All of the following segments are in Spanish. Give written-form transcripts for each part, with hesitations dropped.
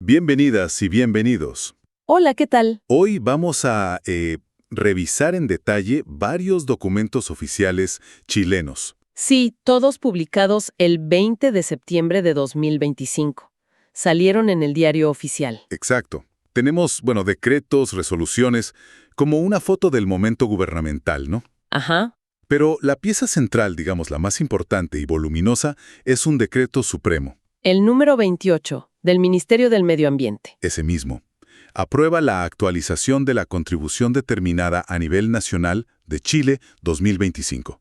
Bienvenidas y bienvenidos. Hola, ¿qué tal? Hoy vamos a revisar en detalle varios documentos oficiales chilenos. Sí, todos publicados el 20 de septiembre de 2025. Salieron en el diario oficial. Exacto. Tenemos, decretos, resoluciones, como una foto del momento gubernamental, ¿no? Ajá. Pero la pieza central, digamos, la más importante y voluminosa, es un decreto supremo. El número 28, del Ministerio del Medio Ambiente. Ese mismo. Aprueba la actualización de la contribución determinada a nivel nacional de Chile 2025,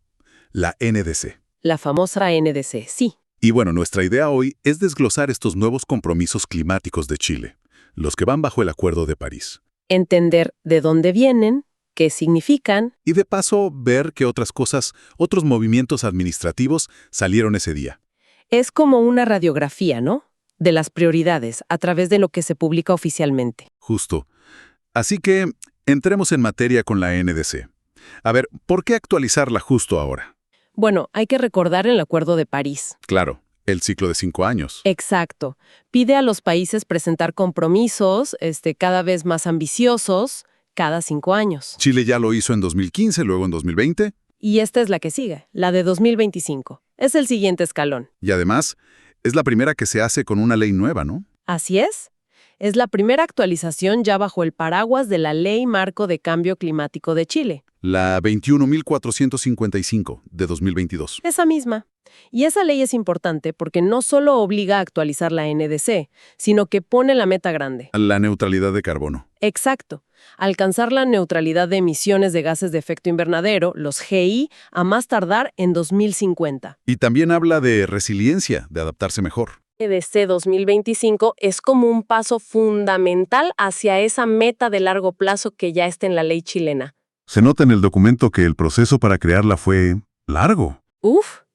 la NDC. La famosa NDC, sí. Y nuestra idea hoy es desglosar estos nuevos compromisos climáticos de Chile, los que van bajo el Acuerdo de París. Entender de dónde vienen, qué significan. Y de paso, ver qué otras cosas, otros movimientos administrativos salieron ese día. Es como una radiografía, ¿no? De las prioridades a través de lo que se publica oficialmente. Justo. Así que entremos en materia con la NDC. A ver, ¿por qué actualizarla justo ahora? Bueno, hay que recordar el Acuerdo de París. Claro, el ciclo de 5 años. Exacto. Pide a los países presentar compromisos cada vez más ambiciosos cada 5 años. Chile ya lo hizo en 2015, luego en 2020. Y esta es la que sigue, la de 2025. Es el siguiente escalón. Y además, es la primera que se hace con una ley nueva, ¿no? Así es. Es la primera actualización ya bajo el paraguas de la Ley Marco de Cambio Climático de Chile. La 21.455 de 2022. Esa misma. Y esa ley es importante porque no solo obliga a actualizar la NDC, sino que pone la meta grande. La neutralidad de carbono. Exacto. Alcanzar la neutralidad de emisiones de gases de efecto invernadero, los GI, a más tardar en 2050. Y también habla de resiliencia, de adaptarse mejor. NDC 2025 es como un paso fundamental hacia esa meta de largo plazo que ya está en la ley chilena. Se nota en el documento que el proceso para crearla fue largo.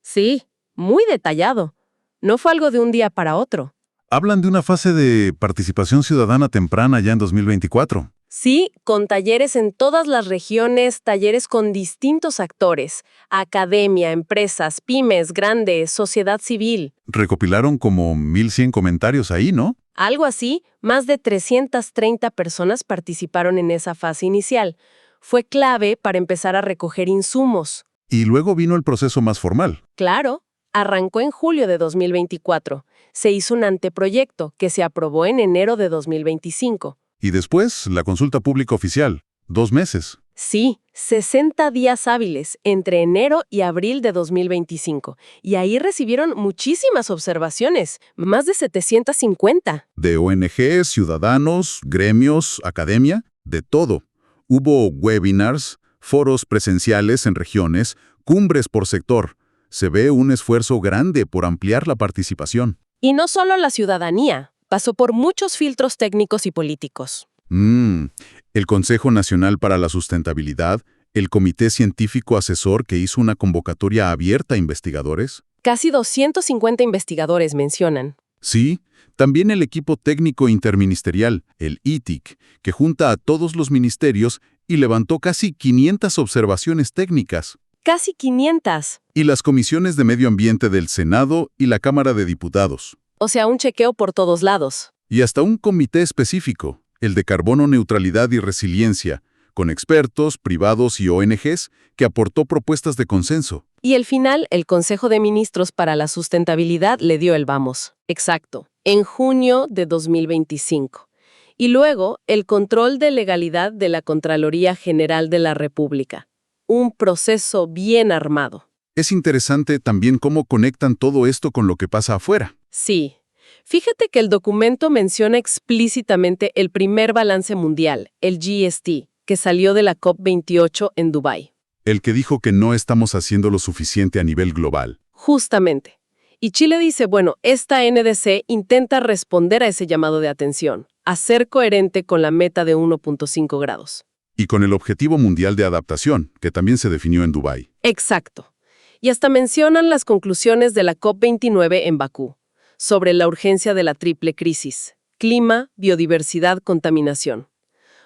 Sí, muy detallado. No fue algo de un día para otro. Hablan de una fase de participación ciudadana temprana ya en 2024. Sí, con talleres en todas las regiones, talleres con distintos actores, academia, empresas, pymes, grandes, sociedad civil. Recopilaron como 1.100 comentarios ahí, ¿no? Algo así, más de 330 personas participaron en esa fase inicial. Fue clave para empezar a recoger insumos. Y luego vino el proceso más formal. Claro, arrancó en julio de 2024. Se hizo un anteproyecto que se aprobó en enero de 2025. Y después, la consulta pública oficial, 2 meses. Sí, 60 días hábiles entre enero y abril de 2025. Y ahí recibieron muchísimas observaciones, más de 750. De ONGs, ciudadanos, gremios, academia, de todo. Hubo webinars, foros presenciales en regiones, cumbres por sector. Se ve un esfuerzo grande por ampliar la participación. Y no solo la ciudadanía, pasó por muchos filtros técnicos y políticos. El Consejo Nacional para la Sustentabilidad, el Comité Científico Asesor que hizo una convocatoria abierta a investigadores. Casi 250 investigadores mencionan. Sí, también el equipo técnico interministerial, el ITIC, que junta a todos los ministerios y levantó casi 500 observaciones técnicas. Casi 500. Y las comisiones de medio ambiente del Senado y la Cámara de Diputados. O sea, un chequeo por todos lados. Y hasta un comité específico, el de Carbono Neutralidad y Resiliencia, con expertos, privados y ONGs, que aportó propuestas de consenso. Y al final, el Consejo de Ministros para la Sustentabilidad le dio el vamos. Exacto. En junio de 2025. Y luego, el control de legalidad de la Contraloría General de la República. Un proceso bien armado. Es interesante también cómo conectan todo esto con lo que pasa afuera. Sí. Fíjate que el documento menciona explícitamente el primer balance mundial, el GST, que salió de la COP28 en Dubái. El que dijo que no estamos haciendo lo suficiente a nivel global. Justamente. Y Chile dice, esta NDC intenta responder a ese llamado de atención, a ser coherente con la meta de 1.5 grados. Y con el Objetivo Mundial de Adaptación, que también se definió en Dubái. Exacto. Y hasta mencionan las conclusiones de la COP29 en Bakú, sobre la urgencia de la triple crisis: clima, biodiversidad, contaminación.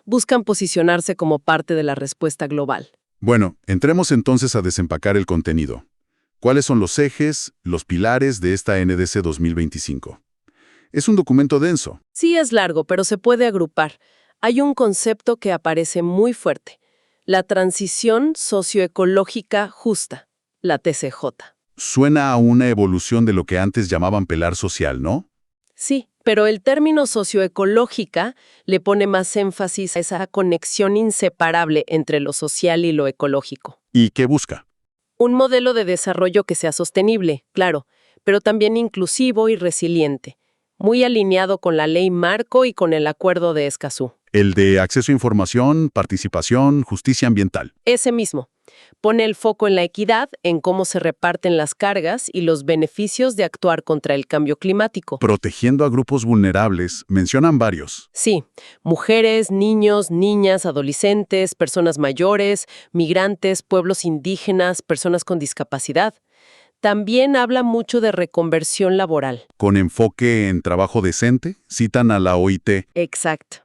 Buscan posicionarse como parte de la respuesta global. Entremos entonces a desempacar el contenido. ¿Cuáles son los ejes, los pilares de esta NDC 2025? Es un documento denso. Sí es largo, pero se puede agrupar. Hay un concepto que aparece muy fuerte: la transición socioecológica justa, la TCJ. Suena a una evolución de lo que antes llamaban pelar social, ¿no? Sí, pero el término socioecológica le pone más énfasis a esa conexión inseparable entre lo social y lo ecológico. ¿Y qué busca? Un modelo de desarrollo que sea sostenible, claro, pero también inclusivo y resiliente, muy alineado con la Ley Marco y con el Acuerdo de Escazú. El de acceso a información, participación, justicia ambiental. Ese mismo. Pone el foco en la equidad, en cómo se reparten las cargas y los beneficios de actuar contra el cambio climático. Protegiendo a grupos vulnerables, mencionan varios. Sí, mujeres, niños, niñas, adolescentes, personas mayores, migrantes, pueblos indígenas, personas con discapacidad. También habla mucho de reconversión laboral. Con enfoque en trabajo decente, citan a la OIT. Exacto.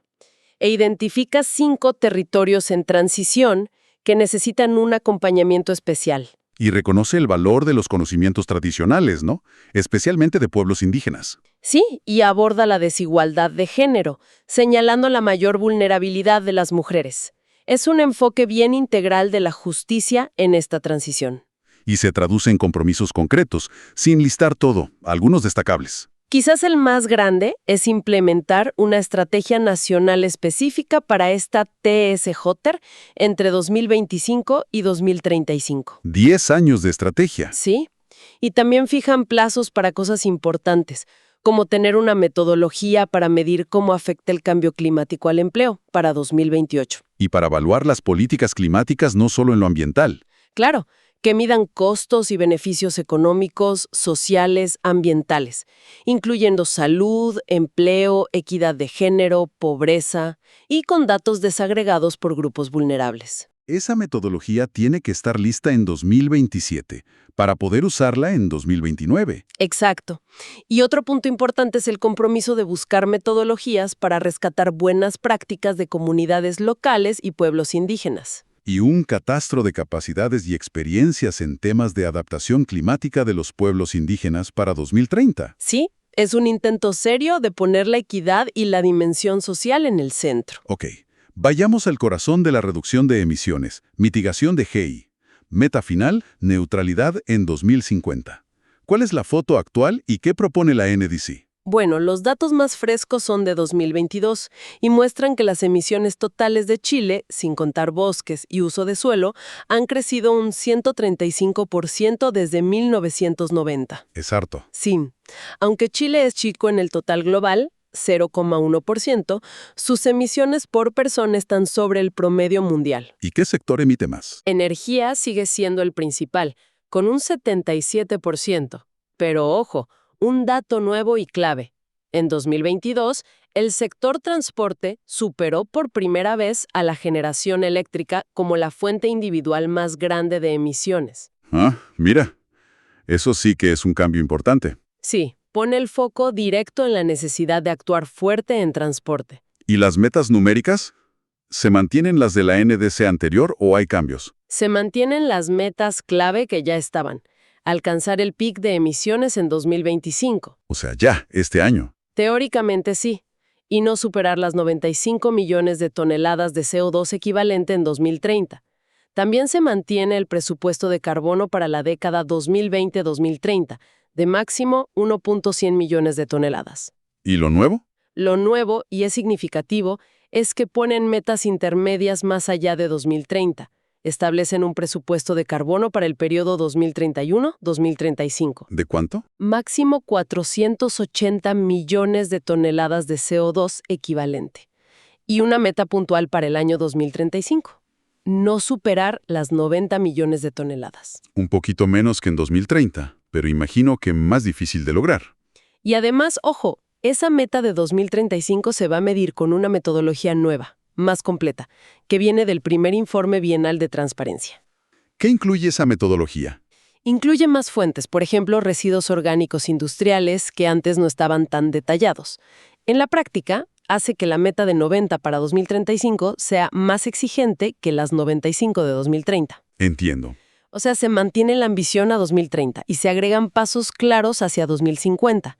E identifica 5 territorios en transición que necesitan un acompañamiento especial. Y reconoce el valor de los conocimientos tradicionales, ¿no? Especialmente de pueblos indígenas. Sí, y aborda la desigualdad de género, señalando la mayor vulnerabilidad de las mujeres. Es un enfoque bien integral de la justicia en esta transición. Y se traduce en compromisos concretos, sin listar todo, algunos destacables. Quizás el más grande es implementar una estrategia nacional específica para esta TSJ entre 2025 y 2035. 10 años de estrategia. Sí, y también fijan plazos para cosas importantes, como tener una metodología para medir cómo afecta el cambio climático al empleo para 2028. Y para evaluar las políticas climáticas no solo en lo ambiental. Claro, que midan costos y beneficios económicos, sociales, ambientales, incluyendo salud, empleo, equidad de género, pobreza, y con datos desagregados por grupos vulnerables. Esa metodología tiene que estar lista en 2027 para poder usarla en 2029. Exacto. Y otro punto importante es el compromiso de buscar metodologías para rescatar buenas prácticas de comunidades locales y pueblos indígenas. Y un catastro de capacidades y experiencias en temas de adaptación climática de los pueblos indígenas para 2030. Sí, es un intento serio de poner la equidad y la dimensión social en el centro. Ok, vayamos al corazón de la reducción de emisiones, mitigación de GI. Meta final, neutralidad en 2050. ¿Cuál es la foto actual y qué propone la NDC? Bueno, los datos más frescos son de 2022 y muestran que las emisiones totales de Chile, sin contar bosques y uso de suelo, han crecido un 135% desde 1990. Es harto. Sí, aunque Chile es chico en el total global, 0,1%, sus emisiones por persona están sobre el promedio mundial. ¿Y qué sector emite más? Energía sigue siendo el principal, con un 77%. Pero ojo, un dato nuevo y clave. En 2022, el sector transporte superó por primera vez a la generación eléctrica como la fuente individual más grande de emisiones. Ah, mira, eso sí que es un cambio importante. Sí, pone el foco directo en la necesidad de actuar fuerte en transporte. ¿Y las metas numéricas? ¿Se mantienen las de la NDC anterior o hay cambios? Se mantienen las metas clave que ya estaban. Alcanzar el pic de emisiones en 2025. O sea, ya, este año. Teóricamente sí, y no superar las 95 millones de toneladas de CO2 equivalente en 2030. También se mantiene el presupuesto de carbono para la década 2020-2030, de máximo 1.100 millones de toneladas. ¿Y lo nuevo? Lo nuevo, y es significativo, es que ponen metas intermedias más allá de 2030. Establecen un presupuesto de carbono para el periodo 2031-2035. ¿De cuánto? Máximo 480 millones de toneladas de CO2 equivalente. Y una meta puntual para el año 2035. No superar las 90 millones de toneladas. Un poquito menos que en 2030, pero imagino que más difícil de lograr. Y además, ojo, esa meta de 2035 se va a medir con una metodología nueva, más completa, que viene del primer informe bienal de transparencia. ¿Qué incluye esa metodología? Incluye más fuentes, por ejemplo, residuos orgánicos industriales que antes no estaban tan detallados. En la práctica, hace que la meta de 90 para 2035 sea más exigente que las 95 de 2030. Entiendo. O sea, se mantiene la ambición a 2030 y se agregan pasos claros hacia 2050.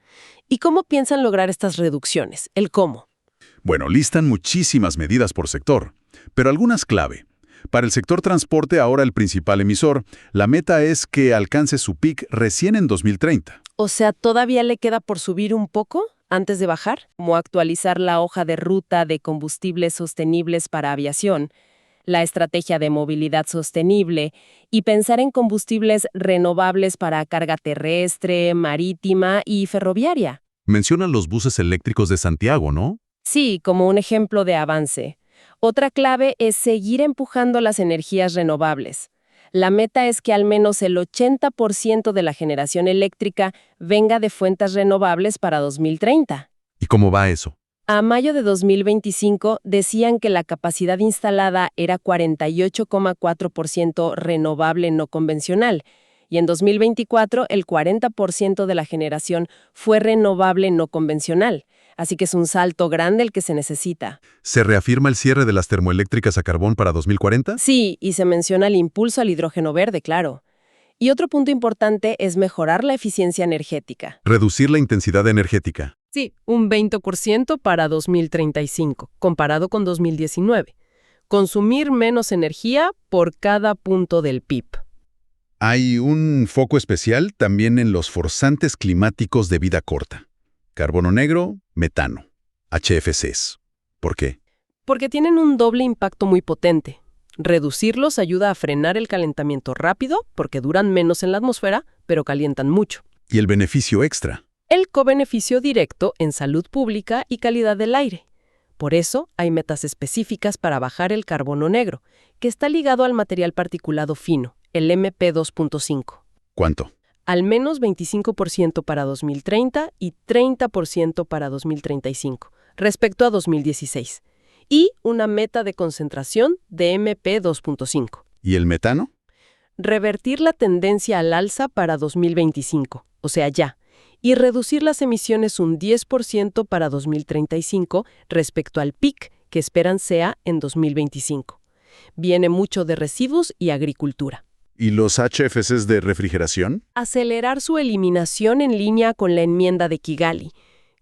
¿Y cómo piensan lograr estas reducciones? ¿El cómo? Bueno, listan muchísimas medidas por sector, pero algunas clave. Para el sector transporte, ahora el principal emisor, la meta es que alcance su peak recién en 2030. O sea, ¿todavía le queda por subir un poco antes de bajar? Como actualizar la hoja de ruta de combustibles sostenibles para aviación, la estrategia de movilidad sostenible y pensar en combustibles renovables para carga terrestre, marítima y ferroviaria. Mencionan los buses eléctricos de Santiago, ¿no? Sí, como un ejemplo de avance. Otra clave es seguir empujando las energías renovables. La meta es que al menos el 80% de la generación eléctrica venga de fuentes renovables para 2030. ¿Y cómo va eso? A mayo de 2025 decían que la capacidad instalada era 48,4% renovable no convencional y en 2024 el 40% de la generación fue renovable no convencional. Así que es un salto grande el que se necesita. ¿Se reafirma el cierre de las termoeléctricas a carbón para 2040? Sí, y se menciona el impulso al hidrógeno verde, claro. Y otro punto importante es mejorar la eficiencia energética. Reducir la intensidad energética. Sí, un 20% para 2035, comparado con 2019. Consumir menos energía por cada punto del PIB. Hay un foco especial también en los forzantes climáticos de vida corta. Carbono negro, metano, HFCs. ¿Por qué? Porque tienen un doble impacto muy potente. Reducirlos ayuda a frenar el calentamiento rápido, porque duran menos en la atmósfera, pero calientan mucho. ¿Y el beneficio extra? El cobeneficio directo en salud pública y calidad del aire. Por eso, hay metas específicas para bajar el carbono negro, que está ligado al material particulado fino, el MP2.5. ¿Cuánto? Al menos 25% para 2030 y 30% para 2035, respecto a 2016. Y una meta de concentración de MP2.5. ¿Y el metano? Revertir la tendencia al alza para 2025, o sea, ya, y reducir las emisiones un 10% para 2035 respecto al peak que esperan sea en 2025. Viene mucho de residuos y agricultura. ¿Y los HFCs de refrigeración? Acelerar su eliminación en línea con la enmienda de Kigali,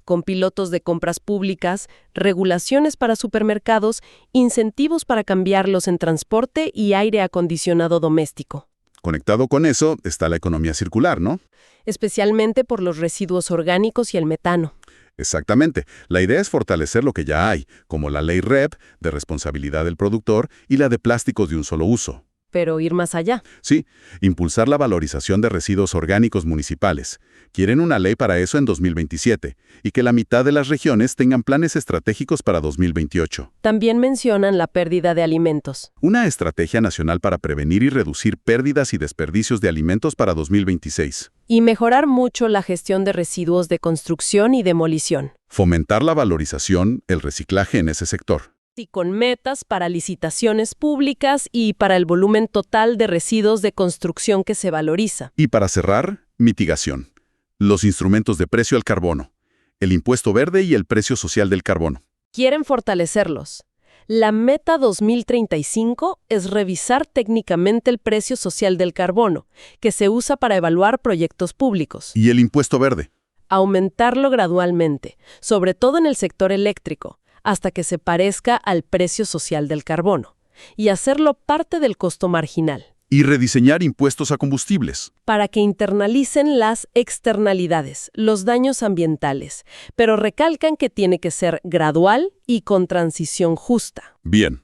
con pilotos de compras públicas, regulaciones para supermercados, incentivos para cambiarlos en transporte y aire acondicionado doméstico. Conectado con eso está la economía circular, ¿no? Especialmente por los residuos orgánicos y el metano. Exactamente. La idea es fortalecer lo que ya hay, como la ley REP, de responsabilidad del productor, y la de plásticos de un solo uso. Pero ir más allá. Sí, impulsar la valorización de residuos orgánicos municipales. Quieren una ley para eso en 2027, y que la mitad de las regiones tengan planes estratégicos para 2028. También mencionan la pérdida de alimentos. Una estrategia nacional para prevenir y reducir pérdidas y desperdicios de alimentos para 2026. Y mejorar mucho la gestión de residuos de construcción y demolición. Fomentar la valorización, el reciclaje en ese sector. Y con metas para licitaciones públicas y para el volumen total de residuos de construcción que se valoriza. Y para cerrar, mitigación. Los instrumentos de precio al carbono, el impuesto verde y el precio social del carbono. Quieren fortalecerlos. La meta 2035 es revisar técnicamente el precio social del carbono, que se usa para evaluar proyectos públicos. Y el impuesto verde. Aumentarlo gradualmente, sobre todo en el sector eléctrico, hasta que se parezca al precio social del carbono, y hacerlo parte del costo marginal. Y rediseñar impuestos a combustibles. Para que internalicen las externalidades, los daños ambientales, pero recalcan que tiene que ser gradual y con transición justa. Bien.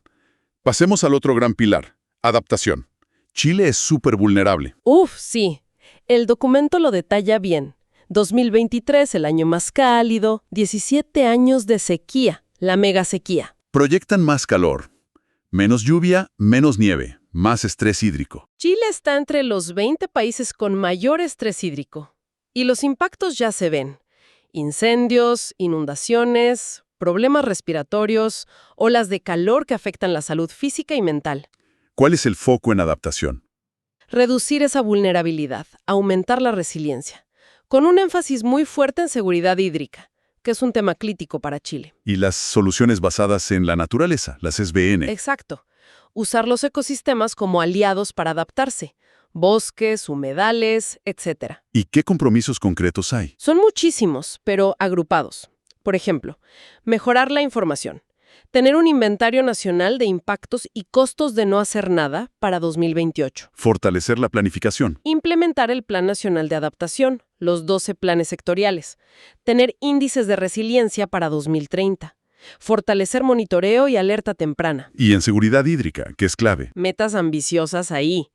Pasemos al otro gran pilar, adaptación. Chile es súper vulnerable. Sí. El documento lo detalla bien. 2023, el año más cálido, 17 años de sequía. La mega sequía. Proyectan más calor, menos lluvia, menos nieve, más estrés hídrico. Chile está entre los 20 países con mayor estrés hídrico. Y los impactos ya se ven. Incendios, inundaciones, problemas respiratorios, olas de calor que afectan la salud física y mental. ¿Cuál es el foco en adaptación? Reducir esa vulnerabilidad, aumentar la resiliencia, con un énfasis muy fuerte en seguridad hídrica. que es un tema crítico para Chile. Y las soluciones basadas en la naturaleza, las SBN. Exacto. Usar los ecosistemas como aliados para adaptarse. Bosques, humedales, etc. ¿Y qué compromisos concretos hay? Son muchísimos, pero agrupados. Por ejemplo, mejorar la información. Tener un inventario nacional de impactos y costos de no hacer nada para 2028. Fortalecer la planificación. Implementar el Plan Nacional de Adaptación, los 12 planes sectoriales. Tener índices de resiliencia para 2030. Fortalecer monitoreo y alerta temprana. Y en seguridad hídrica, que es clave. Metas ambiciosas ahí.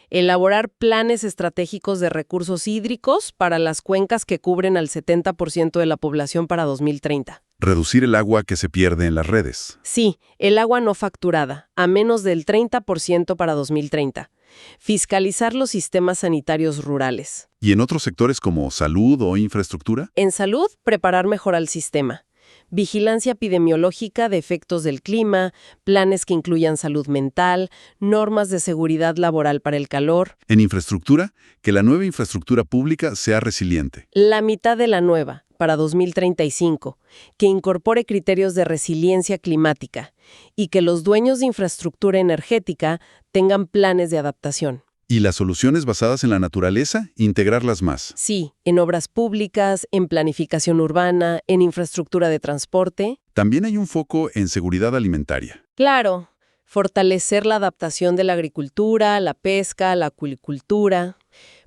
Elaborar planes estratégicos de recursos hídricos para las cuencas que cubren al 70% de la población para 2030. Reducir el agua que se pierde en las redes. Sí, el agua no facturada, a menos del 30% para 2030. Fiscalizar los sistemas sanitarios rurales. ¿Y en otros sectores como salud o infraestructura? En salud, preparar mejor al sistema. Vigilancia epidemiológica de efectos del clima, planes que incluyan salud mental, normas de seguridad laboral para el calor. En infraestructura, que la nueva infraestructura pública sea resiliente. La mitad de la nueva, para 2035, que incorpore criterios de resiliencia climática y que los dueños de infraestructura energética tengan planes de adaptación. ¿Y las soluciones basadas en la naturaleza? Integrarlas más. Sí, en obras públicas, en planificación urbana, en infraestructura de transporte. También hay un foco en seguridad alimentaria. Claro, fortalecer la adaptación de la agricultura, la pesca, la acuicultura.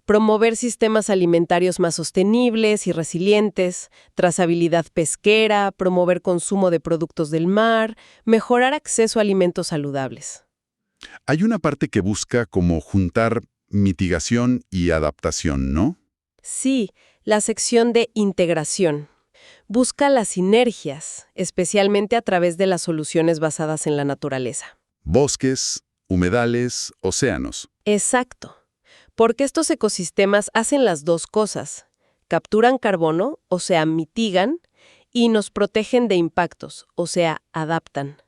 Promover sistemas alimentarios más sostenibles y resilientes, trazabilidad pesquera, promover consumo de productos del mar, mejorar acceso a alimentos saludables. Hay una parte que busca como juntar mitigación y adaptación, ¿no? Sí, la sección de integración. Busca las sinergias, especialmente a través de las soluciones basadas en la naturaleza. Bosques, humedales, océanos. Exacto. Porque estos ecosistemas hacen las dos cosas. Capturan carbono, o sea, mitigan, y nos protegen de impactos, o sea, adaptan.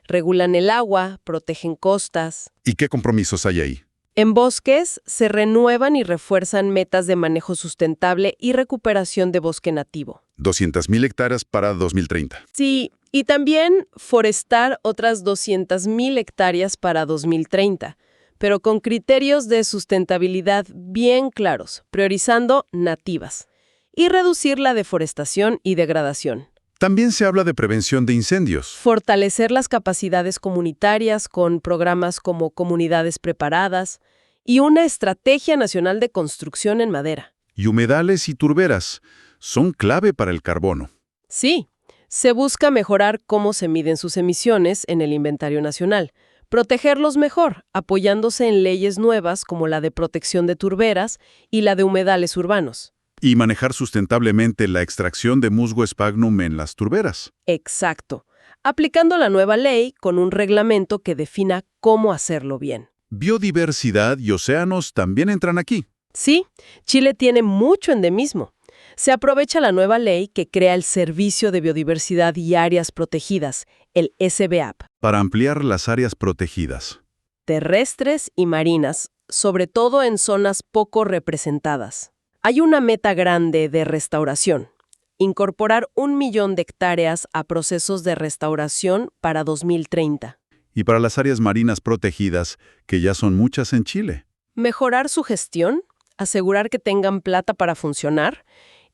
Regulan el agua, protegen costas. ¿Y qué compromisos hay ahí? En bosques se renuevan y refuerzan metas de manejo sustentable y recuperación de bosque nativo. 200.000 hectáreas para 2030. Sí, y también forestar otras 200.000 hectáreas para 2030, pero con criterios de sustentabilidad bien claros, priorizando nativas, y reducir la deforestación y degradación. También se habla de prevención de incendios. Fortalecer las capacidades comunitarias con programas como Comunidades Preparadas y una estrategia nacional de construcción en madera. Y humedales y turberas son clave para el carbono. Sí, se busca mejorar cómo se miden sus emisiones en el inventario nacional, protegerlos mejor, apoyándose en leyes nuevas como la de protección de turberas y la de humedales urbanos. Y manejar sustentablemente la extracción de musgo sphagnum en las turberas. Exacto. Aplicando la nueva ley con un reglamento que defina cómo hacerlo bien. Biodiversidad y océanos también entran aquí. Sí, Chile tiene mucho endemismo. Se aprovecha la nueva ley que crea el Servicio de Biodiversidad y Áreas Protegidas, el SBAP. Para ampliar las áreas protegidas. Terrestres y marinas, sobre todo en zonas poco representadas. Hay una meta grande de restauración. Incorporar 1 millón de hectáreas a procesos de restauración para 2030. Y para las áreas marinas protegidas, que ya son muchas en Chile. Mejorar su gestión, asegurar que tengan plata para funcionar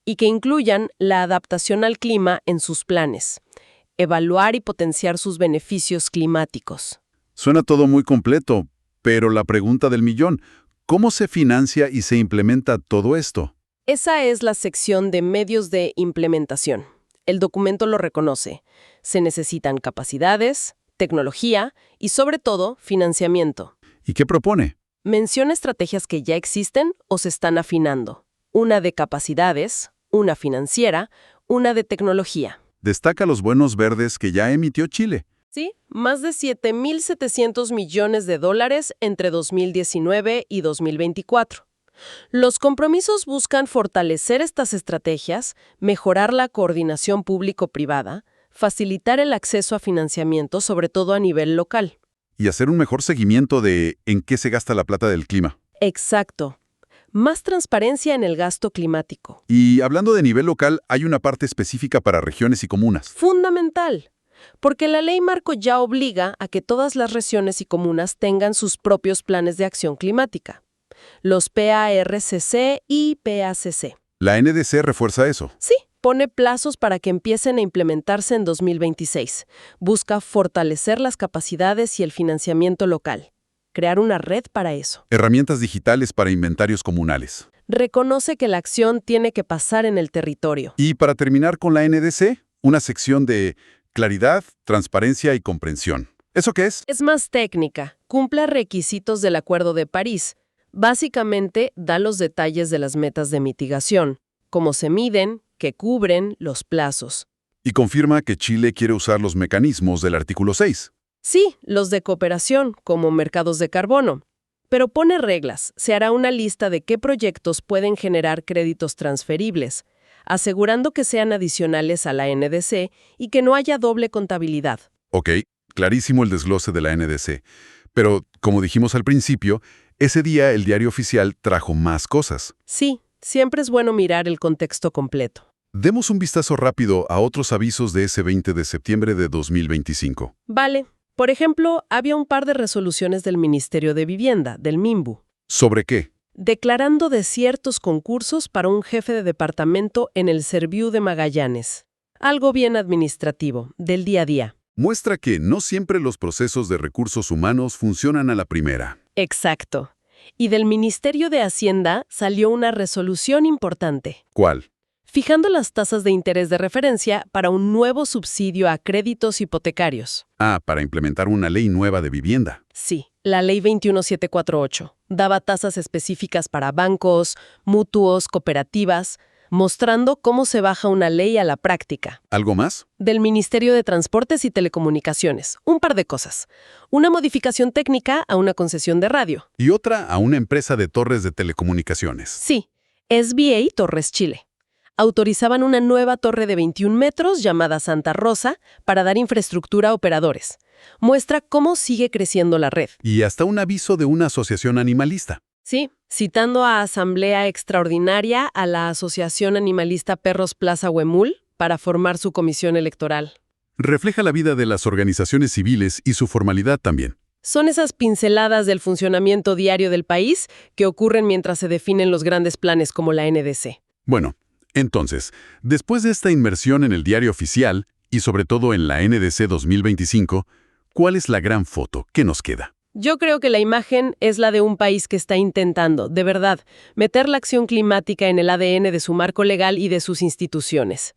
y que incluyan la adaptación al clima en sus planes. Evaluar y potenciar sus beneficios climáticos. Suena todo muy completo, pero la pregunta del millón, ¿cómo se financia y se implementa todo esto? Esa es la sección de medios de implementación. El documento lo reconoce. Se necesitan capacidades, tecnología y, sobre todo, financiamiento. ¿Y qué propone? Menciona estrategias que ya existen o se están afinando. Una de capacidades, una financiera, una de tecnología. Destaca los bonos verdes que ya emitió Chile. Sí, más de $7.700 millones entre 2019 y 2024. Los compromisos buscan fortalecer estas estrategias, mejorar la coordinación público-privada, facilitar el acceso a financiamiento, sobre todo a nivel local. Y hacer un mejor seguimiento de en qué se gasta la plata del clima. Exacto. Más transparencia en el gasto climático. Y hablando de nivel local, hay una parte específica para regiones y comunas. Fundamental, porque la ley marco ya obliga a que todas las regiones y comunas tengan sus propios planes de acción climática, los PARCC y PACC. La NDC refuerza eso. Sí, pone plazos para que empiecen a implementarse en 2026. Busca fortalecer las capacidades y el financiamiento local. Crear una red para eso. Herramientas digitales para inventarios comunales. Reconoce que la acción tiene que pasar en el territorio. Y para terminar con la NDC, una sección de claridad, transparencia y comprensión. ¿Eso qué es? Es más técnica. Cumple requisitos del Acuerdo de París. Básicamente, da los detalles de las metas de mitigación, cómo se miden, qué cubren, los plazos. Y confirma que Chile quiere usar los mecanismos del artículo 6. Sí, los de cooperación, como mercados de carbono. Pero pone reglas. Se hará una lista de qué proyectos pueden generar créditos transferibles, asegurando que sean adicionales a la NDC y que no haya doble contabilidad. Ok, clarísimo el desglose de la NDC. Pero, como dijimos al principio, ese día el diario oficial trajo más cosas. Sí, siempre es bueno mirar el contexto completo. Demos un vistazo rápido a otros avisos de ese 20 de septiembre de 2025. Vale. Por ejemplo, había un par de resoluciones del Ministerio de Vivienda, del MIMBU, ¿Sobre qué? declarando desiertos concursos para un jefe de departamento en el Serviu de Magallanes. Algo bien administrativo, del día a día. Muestra que no siempre los procesos de recursos humanos funcionan a la primera. Exacto. Y del Ministerio de Hacienda salió una resolución importante, ¿Cuál? fijando las tasas de interés de referencia para un nuevo subsidio a créditos hipotecarios. Para implementar una ley nueva de vivienda. Sí, la Ley 21748 daba tasas específicas para bancos, mutuos, cooperativas, mostrando cómo se baja una ley a la práctica. ¿Algo más? Del Ministerio de Transportes y Telecomunicaciones, un par de cosas. Una modificación técnica a una concesión de radio. Y otra a una empresa de torres de telecomunicaciones. Sí, SBA Torres Chile. Autorizaban una nueva torre de 21 metros llamada Santa Rosa para dar infraestructura a operadores. Muestra cómo sigue creciendo la red. Y hasta un aviso de una asociación animalista. Sí, citando a Asamblea Extraordinaria a la Asociación Animalista Perros Plaza Huemul para formar su comisión electoral. Refleja la vida de las organizaciones civiles y su formalidad también. Son esas pinceladas del funcionamiento diario del país que ocurren mientras se definen los grandes planes como la NDC. Bueno, entonces, después de esta inmersión en el diario oficial, y sobre todo en la NDC 2025, ¿cuál es la gran foto? ¿Qué nos queda? Yo creo que la imagen es la de un país que está intentando, de verdad, meter la acción climática en el ADN de su marco legal y de sus instituciones.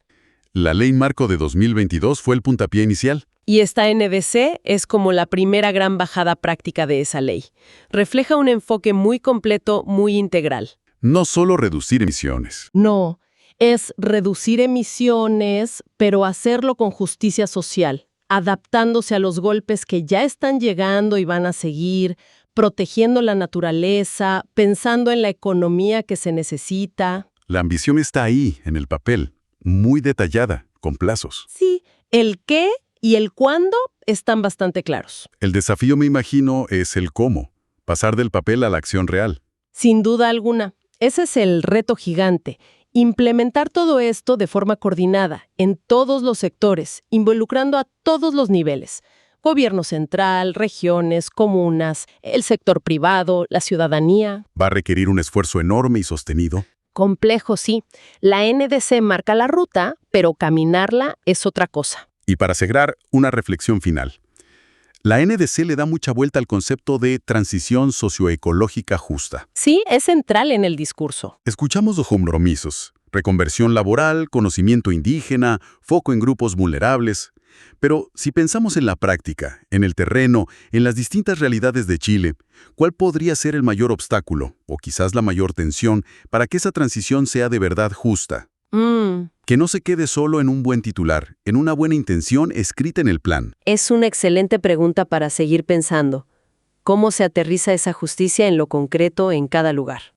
La Ley Marco de 2022 fue el puntapié inicial. Y esta NDC es como la primera gran bajada práctica de esa ley. Refleja un enfoque muy completo, muy integral. No solo reducir emisiones. No, es reducir emisiones, pero hacerlo con justicia social, adaptándose a los golpes que ya están llegando y van a seguir, protegiendo la naturaleza, pensando en la economía que se necesita. La ambición está ahí, en el papel, muy detallada, con plazos. Sí, el qué y el cuándo están bastante claros. El desafío, me imagino, es el cómo, pasar del papel a la acción real. Sin duda alguna, ese es el reto gigante. Implementar todo esto de forma coordinada, en todos los sectores, involucrando a todos los niveles. Gobierno central, regiones, comunas, el sector privado, la ciudadanía. Va a requerir un esfuerzo enorme y sostenido. Complejo, sí. La NDC marca la ruta, pero caminarla es otra cosa. Y para cerrar, una reflexión final. La NDC le da mucha vuelta al concepto de transición socioecológica justa. Sí, es central en el discurso. Escuchamos los compromisos, reconversión laboral, conocimiento indígena, foco en grupos vulnerables. Pero si pensamos en la práctica, en el terreno, en las distintas realidades de Chile, ¿cuál podría ser el mayor obstáculo, o quizás la mayor tensión, para que esa transición sea de verdad justa? Que no se quede solo en un buen titular, en una buena intención escrita en el plan. Es una excelente pregunta para seguir pensando. ¿Cómo se aterriza esa justicia en lo concreto en cada lugar?